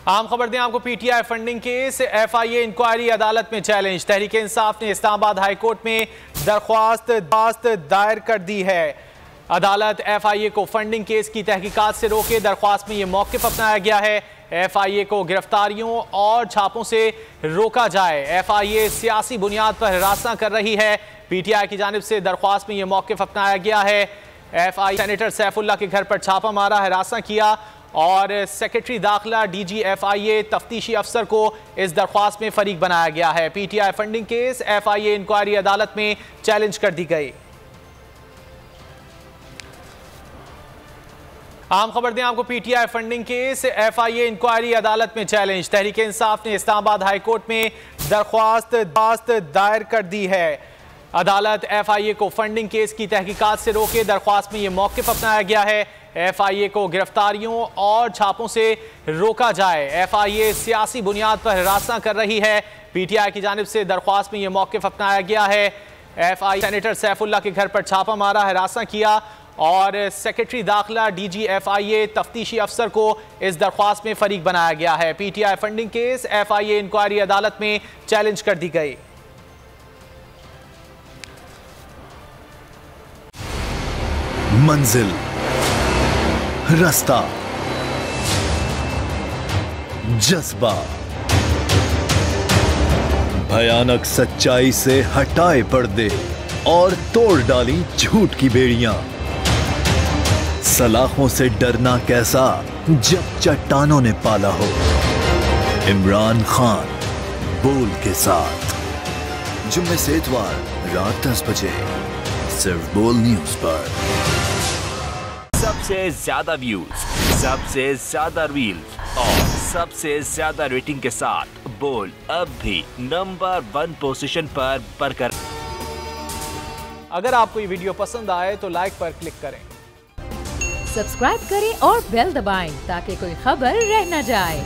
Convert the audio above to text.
आम खबर दें आपको। PTI funding case FIA inquiry अदालत में चैलेंज। तहरीक इंसाफ ने इस्लामाबाद हाई कोर्ट में दरख्वास्त दायर कर दी है। अदालत एफआईए को फंडिंग केस की तहकीकात से रोके। दरख्वास्त में यह मौक़िफ़ अपनाया गया है, एफआईए को गिरफ्तारियों और छापों से रोका जाए। एफआईए सियासी बुनियाद पर हरासा कर रही है। पीटीआई की जानिब से दरख्वास्त में यह मौक़िफ़ अपनाया गया है। एफआईए सेनेटर सैफुल्लाह के घर पर छापा मारा, हरासा किया और सेक्रेटरी दाखिला डीजी एफआईए तफ्तीशी अफसर को इस दरख्वास्त में फरीक बनाया गया है। PTI funding case FIA inquiry अदालत में चैलेंज कर दी गई। आम खबर दें आपको। PTI funding case FIA inquiry अदालत में चैलेंज। तहरीक इंसाफ ने इस्लामाबाद हाई कोर्ट में दरख्वास्त दायर कर दी है। अदालत एफआईए को फंडिंग केस की तहकीकात से रोके। दरख्वास्त में यह मौक़िफ़ अपनाया गया है, एफआईए को गिरफ्तारियों और छापों से रोका जाए। एफआईए सियासी बुनियाद पर हरासा कर रही है। पीटीआई की जानिब से दरख्वास्त में यह मौक़िफ़ अपनाया गया है। एफआईए सेनेटर सैफुल्लाह के घर पर छापा मारा, हरासा किया और सेक्रेटरी दाखिला डीजी एफआईए तफ्तीशी अफसर को इस दरख्वास्त में फरीक बनाया गया है। PTI funding case FIA inquiry अदालत में चैलेंज कर दी गई। मंजिल, रास्ता, जज्बा, भयानक सच्चाई से हटाए पर्दे और तोड़ डाली झूठ की बेड़ियां। सलाखों से डरना कैसा जब चट्टानों ने पाला हो। इमरान खान बोल के साथ जुम्मे से इतवार रात 10 बजे सिर्फ बोल न्यूज पर। सबसे ज्यादा व्यूज, सबसे ज्यादा रील्स और सबसे ज्यादा रेटिंग के साथ बोल अब भी नंबर 1 पोजीशन पर बरकरार। अगर आपको ये वीडियो पसंद आए तो लाइक पर क्लिक करें, सब्सक्राइब करें और बेल दबाएं ताकि कोई खबर रह न जाए।